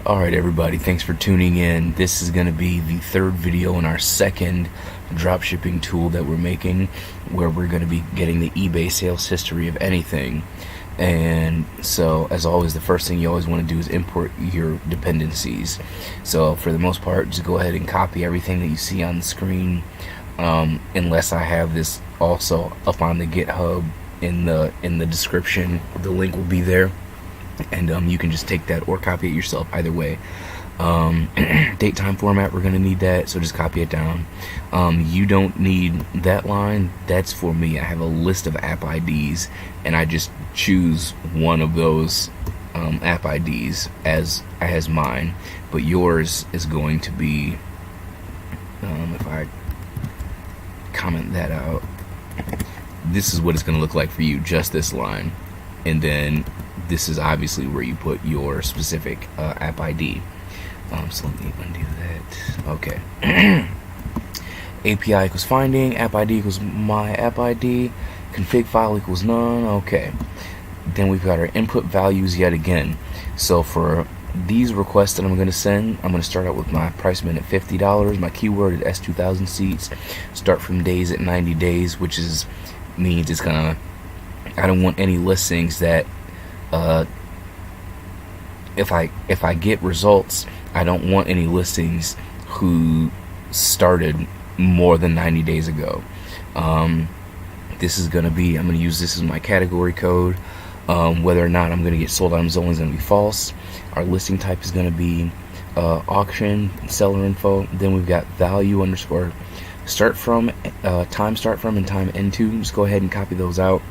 Alright everybody, thanks for tuning in. This is going to be the third video in our second dropshipping tool that we're making, where we're going to be getting the eBay sales history of anything. And so, as always, the first thing you always want to do is import your dependencies. So for the most part, just go ahead and copy everything that you see on the screen, unless I have this also up on the GitHub in the description. The link will be there. And you can just take that or copy it yourself, either way. Date time format, we're gonna need that, so just copy it down. You don't need that line, that's for me. I have a list of app IDs and I just choose one of those app IDs as mine, but yours is going to be, if I comment that out, this is what it's gonna look like for you, just this line. And then this is obviously where you put your specific app ID. So let me undo that. Okay. API equals finding, app ID equals my app ID, config file equals none. Okay. Then we've got our input values yet again. So for these requests that I'm going to send, I'm going to start out with my price mint at $50. My keyword is S2000 seats. Start from days at 90 days, which means it's gonna. I don't want any listings that if I get results, I don't want any listings who started more than 90 days ago. This is gonna be, I'm gonna use this as my category code. Whether or not I'm gonna get sold items only is gonna be false. Our listing type is gonna be auction, seller info. Then we've got value underscore start from, time start from, and time end to. Just go ahead and copy those out.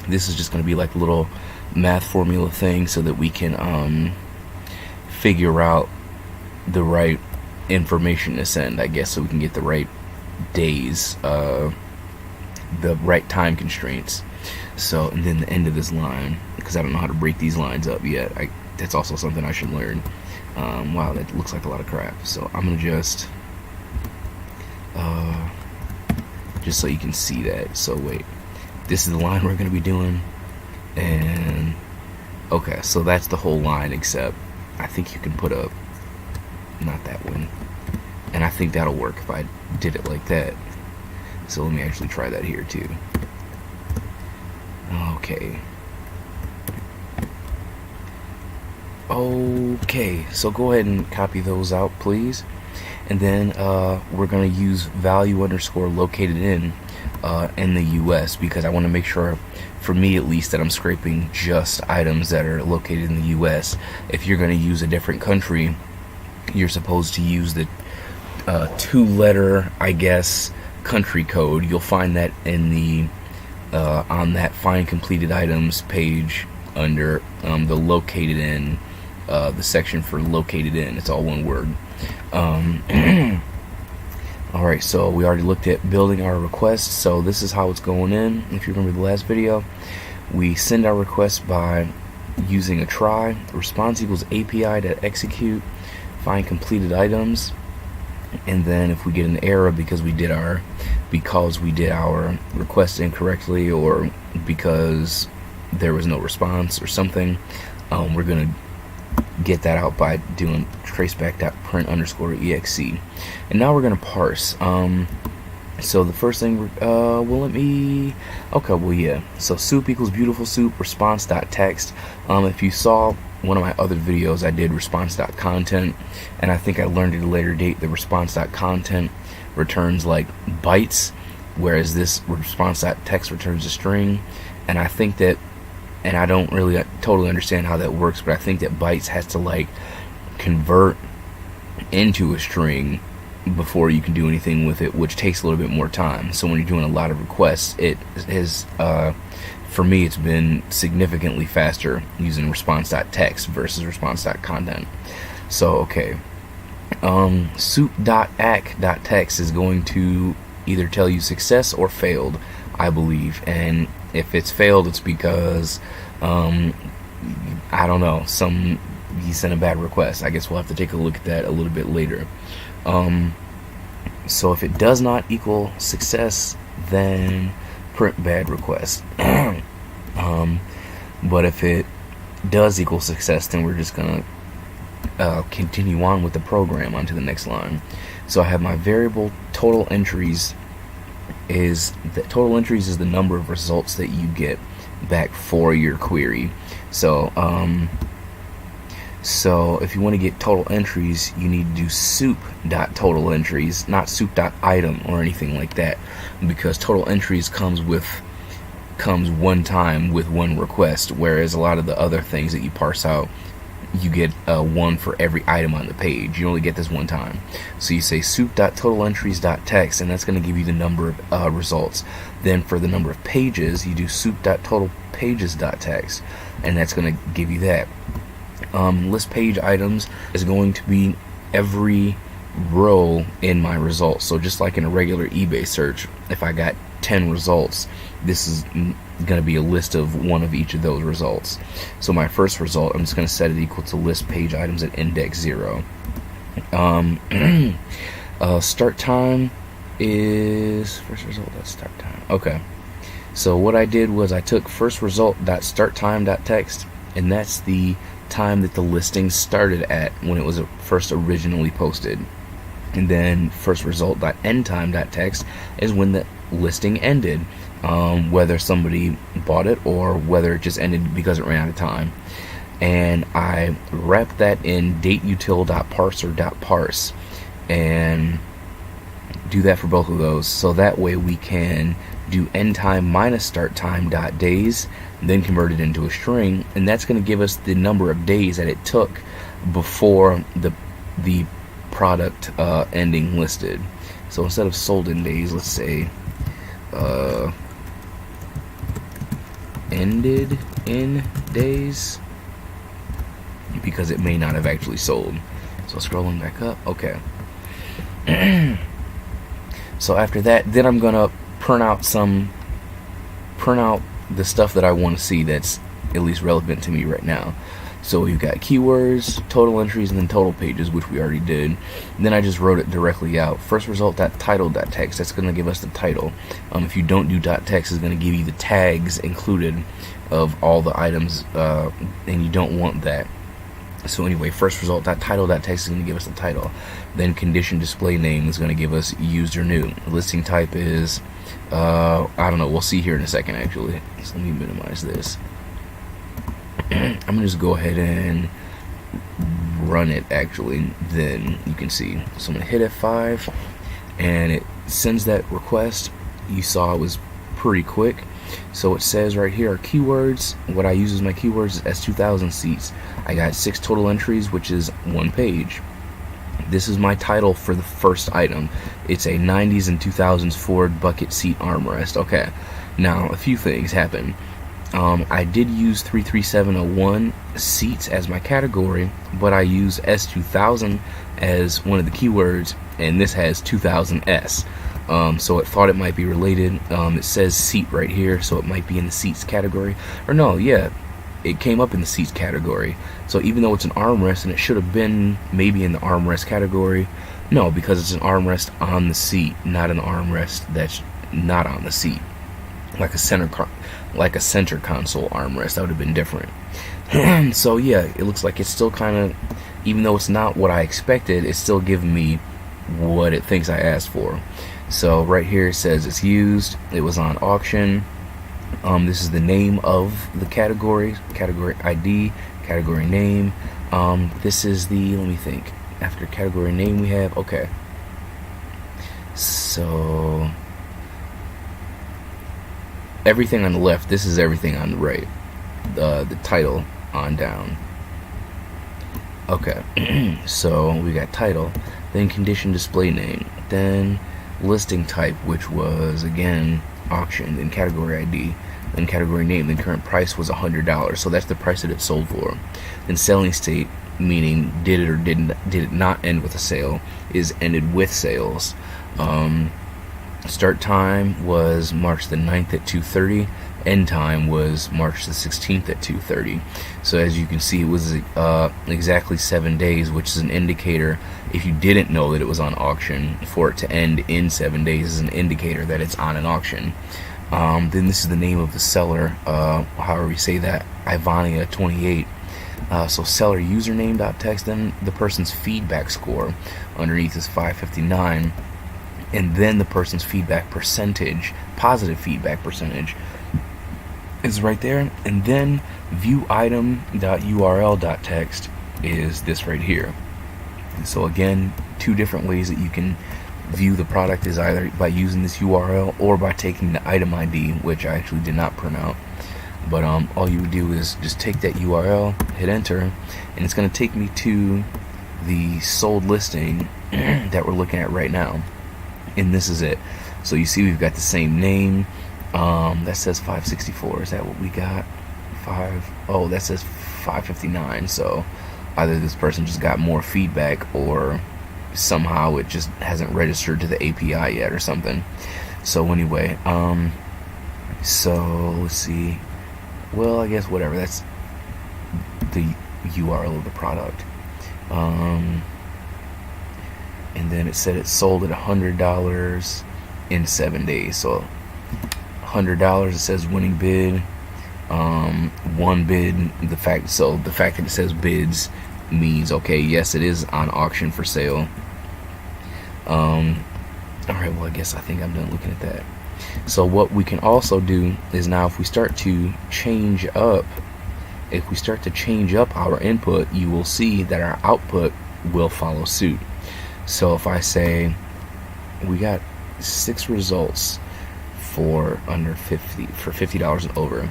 This is just going to be like a little math formula thing so that we can figure out the right information to send, I guess, so we can get the right days, the right time constraints. So, and then the end of this line, because I don't know how to break these lines up yet. That's also something I should learn. Wow, that looks like a lot of crap. So I'm going to just so you can see that. So wait. This is the line we're going to be doing, and okay, so that's the whole line, except I think you can put up, not that one, and I think that'll work if I did it like that. So let me actually try that here too. Okay, so go ahead and copy those out, please. And then we're going to use value underscore located in the US, because I want to make sure, for me at least, that I'm scraping just items that are located in the US. If you're going to use a different country, you're supposed to use the 2-letter, I guess, country code. You'll find that in the on that find completed items page under the located in, the section for located in. It's all one word. Alright, so we already looked at building our request. So this is how it's going in. If you remember the last video, we send our request by using a try. Response equals API.execute find completed items. And then if we get an error because we did our request incorrectly, or because there was no response or something, we're gonna get that out by doing traceback.print_exe. And now we're gonna parse. So the first thing so soup equals beautiful soup response.text. If you saw one of my other videos, I did response.content, and I think I learned at a later date that response.content returns like bytes, whereas this response.text returns a string. And I think that, and I don't really totally understand how that works, but I think that bytes has to like convert into a string before you can do anything with it, which takes a little bit more time. So when you're doing a lot of requests, it is for me, it's been significantly faster using response.text versus response.content. So okay, soup.ack.text is going to either tell you success or failed, I believe. And if it's failed, it's because I don't know, he sent a bad request. I guess we'll have to take a look at that a little bit later. So if it does not equal success, then print bad request. But if it does equal success, then we're just gonna continue on with the program onto the next line. So I have my variable total entries is the number of results that you get back for your query. So if you want to get total entries, you need to do soup.total entries, not soup.item or anything like that, because total entries comes one time with one request, whereas a lot of the other things that you parse out, you get one for every item on the page. You only get this one time. So you say soup.totalentries.text, and that's going to give you the number of results. Then for the number of pages, you do soup.totalpages.text, and that's going to give you that. List page items is going to be every row in my results. So just like in a regular eBay search, if I got 10 results, this is going to be a list of one of each of those results. So my first result, I'm just going to set it equal to list page items at index 0. Start time is first result, that's start time. Okay, so what I did was I took first result.starttime.text, and that's the time that the listing started at when it was first originally posted. And then first result.endtime.text is when the listing ended, whether somebody bought it or whether it just ended because it ran out of time. And I wrapped that in dateutil.parser.parse and do that for both of those, so that way we can do end time minus start time dot days, then convert it into a string, and that's going to give us the number of days that it took before the product ending listed. So instead of sold in days, let's say ended in days, because it may not have actually sold. So scrolling back up, okay. So after that, then I'm gonna print out the stuff that I want to see that's at least relevant to me right now. So we've got keywords, total entries, and then total pages, which we already did. And then I just wrote it directly out. First result.title.text, that's going to give us the title. If you don't do .text, it's going to give you the tags included of all the items, and you don't want that. So anyway, first result.title.text is going to give us the title. Then condition display name is going to give us used or new. Listing type is, I don't know, we'll see here in a second actually. So let me minimize this. I'm going to just go ahead and run it actually, then you can see. So I'm going to hit F5 and it sends that request. You saw it was pretty quick. So it says right here, our keywords, what I use as my keywords is S2000 seats. I got 6 total entries, which is 1 page. This is my title for the first item. It's a 90s and 2000s Ford bucket seat armrest. Okay, now a few things happen. I did use 33701 seats as my category, but I use S2000 as one of the keywords, and this has 2000S. So it thought it might be related. It says seat right here, so it might be in the seats category. Or no, yeah, it came up in the seats category. So even though it's an armrest and it should have been maybe in the armrest category, no, because it's an armrest on the seat, not an armrest that's not on the seat. Like a center console armrest, that would have been different. So yeah, it looks like it's still kind of, even though it's not what I expected, it's still giving me what it thinks I asked for. So right here it says it's used, it was on auction. This is the name of the category ID, category name. This is the, let me think, after category name we have, okay. So everything on the left, this is everything on the right. The title on down. Okay, so we got title, then condition display name, then listing type, which was again auction, then category ID, then category name, then current price was $100, so that's the price that it sold for. Then selling state, meaning did it or did it not end with a sale, is ended with sales. Start time was March the 9th at 2:30. End time was March the 16th at 2:30. So as you can see, it was exactly 7 days, which is an indicator, if you didn't know that it was on auction, for it to end in 7 days is an indicator that it's on an auction. Then this is the name of the seller, however you say that, Ivania 28. So seller username.text, then the person's feedback score underneath is 559, and then the person's feedback percentage, positive feedback percentage, is right there, and then view item.url.text is this right here. So again, two different ways that you can view the product is either by using this URL or by taking the item ID, which I actually did not print out. But all you would do is just take that URL, hit enter, and it's going to take me to the sold listing that we're looking at right now. And this is it. So you see we've got the same name. That says 564. Is that what we got? Oh, that says 559. So either this person just got more feedback, or somehow it just hasn't registered to the API yet or something. So anyway, so let's see. Well, I guess whatever. That's the URL of the product. And then it said it sold at $100 in 7 days. So $100. It says winning bid. One bid. The fact that it says bids means okay, yes, it is on auction for sale. Alright, well, I think I'm done looking at that. So what we can also do is now if we start to change up our input, you will see that our output will follow suit. So if I say we got 6 results for under $50 and over.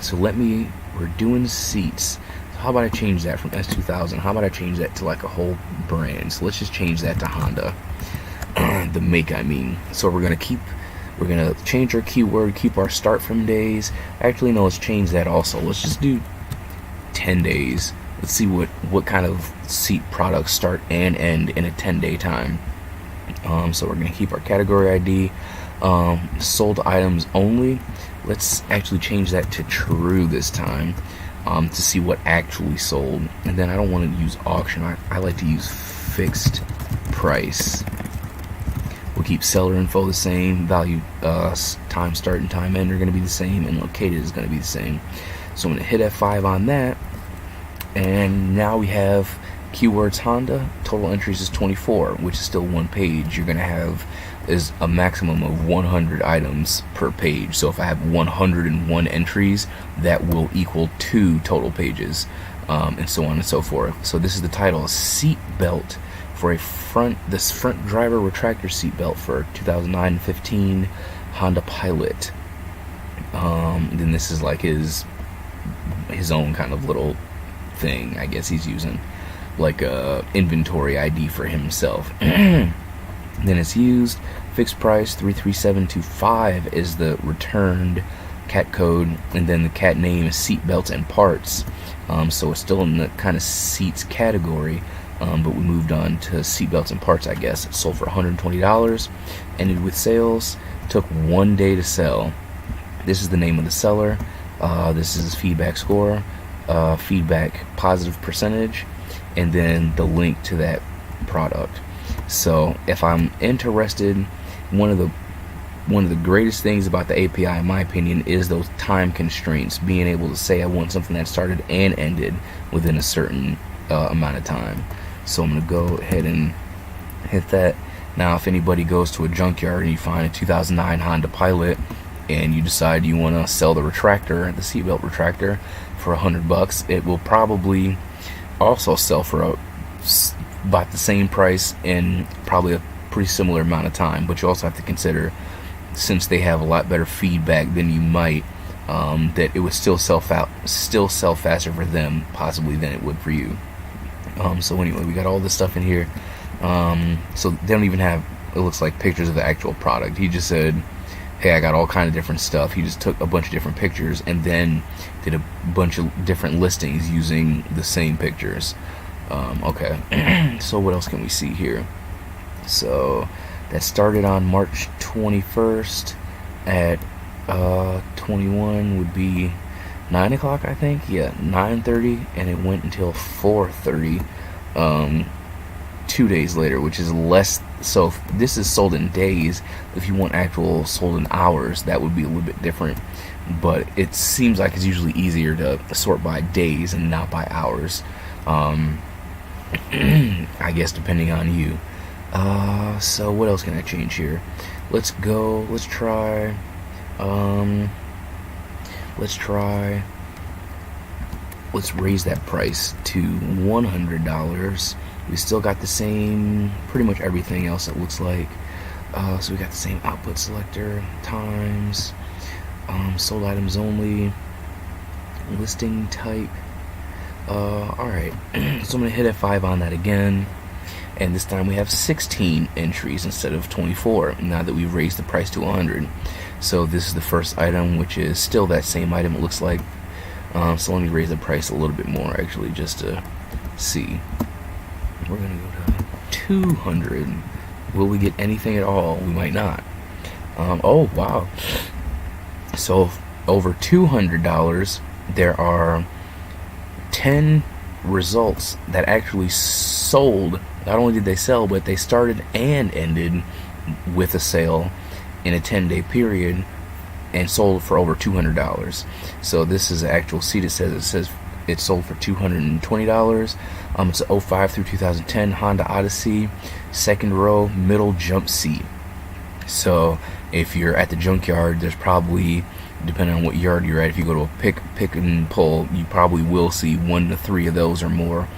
So we're doing seats. So how about I change that from S2000? How about I change that to like a whole brand? So let's just change that to Honda. The make, I mean. So we're gonna change our keyword, keep our start from days. Actually, no, let's change that also. Let's just do 10 days. Let's see what kind of seat products start and end in a 10-day time. So we're gonna keep our category ID. Sold items only. Let's actually change that to true this time, to see what actually sold. And then I don't want to use auction. I like to use fixed price. We'll keep seller info the same. Value, time start and time end are going to be the same, and located is going to be the same. So I'm going to hit F5 on that, and now we have keywords Honda. Total entries is 24, which is still one page. You're going to have is a maximum of 100 items per page. So if I have 101 entries, that will equal 2 total pages, and so on and so forth. So this is the title: seat belt for this front driver retractor seat belt for 2009-15 Honda Pilot. Then this is like his own kind of little thing, I guess he's using, like a inventory ID for himself. Then it's used. Fixed price 33725 is the returned cat code, and then the cat name is seat belts and parts. So it's still in the kind of seats category, but we moved on to seat belts and parts, I guess. It sold for $120. Ended with sales. Took 1 day to sell. This is the name of the seller. This is his feedback score, feedback positive percentage, and then the link to that product. So if I'm interested, one of the greatest things about the API, in my opinion, is those time constraints, being able to say I want something that started and ended within a certain amount of time. So I'm going to go ahead and hit that. Now if anybody goes to a junkyard and you find a 2009 Honda Pilot and you decide you want to sell the retractor, the seatbelt retractor, for $100, it will probably also sell for about the same price in probably a pretty similar amount of time. But you also have to consider, since they have a lot better feedback than you might, that it would still sell faster for them possibly than it would for you. So anyway, we got all this stuff in here. So they don't even have, it looks like, pictures of the actual product. He just said, hey, I got all kind of different stuff. He just took a bunch of different pictures and then did a bunch of different listings using the same pictures. Okay. So what else can we see here? So that started on March 21st at 21 would be 9 o'clock, I think. Yeah, 9:30, and it went until 4:30. 2 days later, which is less. So if this is sold in days. If you want actual sold in hours, that would be a little bit different. But it seems like it's usually easier to sort by days and not by hours. I guess depending on you. So what else can I change here? Let's try let's raise that price to $100. We still got the same, pretty much everything else, it looks like. So we got the same output selector, times, sold items only, listing type. Alright, so I'm going to hit F5 on that again, and this time we have 16 entries instead of 24, now that we've raised the price to 100. So this is the first item, which is still that same item, it looks like. So let me raise the price a little bit more, actually, just to see. We're going to go to 200. Will we get anything at all? We might not. Oh, wow. So over $200, there are 10 results that actually sold. Not only did they sell, but they started and ended with a sale in a 10-day period and sold for over $200. So this is an actual seat. It says it sold for $220. It's a 05 through 2010 Honda Odyssey, second row, middle jump seat. So if you're at the junkyard, there's probably, depending on what yard you're at, if you go to a pick and pull, you probably will see 1 to 3 of those or more.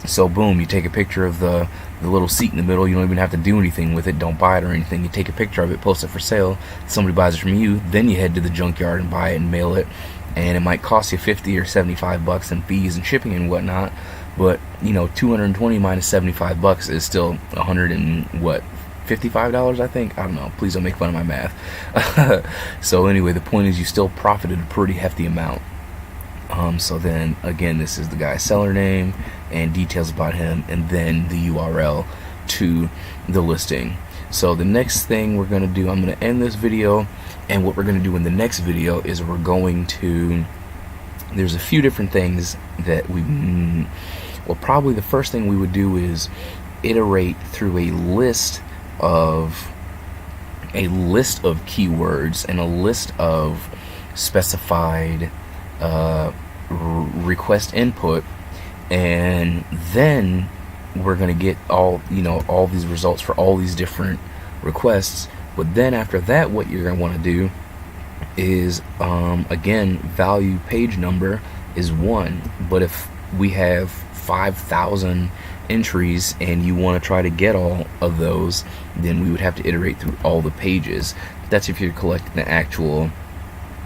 So boom, you take a picture of the little seat in the middle. You don't even have to do anything with it. Don't buy it or anything. You take a picture of it, post it for sale. Somebody buys it from you, then you head to the junkyard and buy it and mail it. And it might cost you 50 or 75 bucks in fees and shipping and whatnot. But you know, 220 minus 75 bucks is still 100 and what? $55, I think. I don't know. Please don't make fun of my math. So anyway, the point is you still profited a pretty hefty amount. So then again, this is the guy's seller name and details about him, and then the URL to the listing. So the next thing we're going to do, I'm going to end this video, and what we're going to do in the next video is we're going to, there's a few different things that well, probably the first thing we would do is iterate through a list of keywords and a list of specified request input, and then we're going to get all these results for all these different requests. But then after that, what you're going to want to do is again, value page number is 1, but if we have 5,000 entries and you want to try to get all of those, then we would have to iterate through all the pages. That's if you're collecting the actual,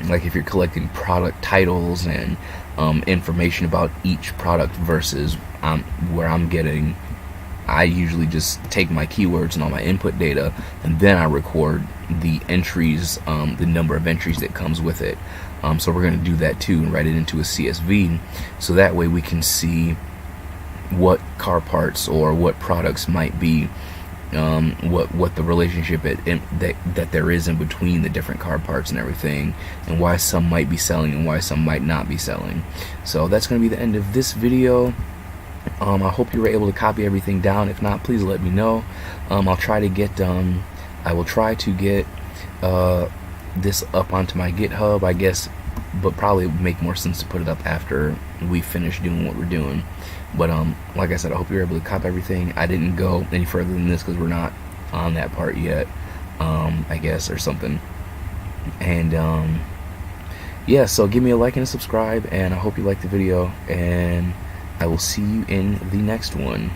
like if you're collecting product titles and information about each product, versus where I'm getting, I usually just take my keywords and all my input data, and then I record the entries, the number of entries that comes with it. So we're going to do that too and write it into a CSV, so that way we can see what car parts or what products might be, what the relationship that there is in between the different car parts and everything, and why some might be selling and why some might not be selling. So that's going to be the end of this video. I hope you were able to copy everything down. If not, please let me know. I'll try to get I will try to get this up onto my GitHub, I guess, but probably it would make more sense to put it up after we finish doing what we're doing. But like I said, I hope you're able to copy everything. I didn't go any further than this because we're not on that part yet, I guess, or something. And yeah, so give me a like and a subscribe, and I hope you liked the video, and I will see you in the next one.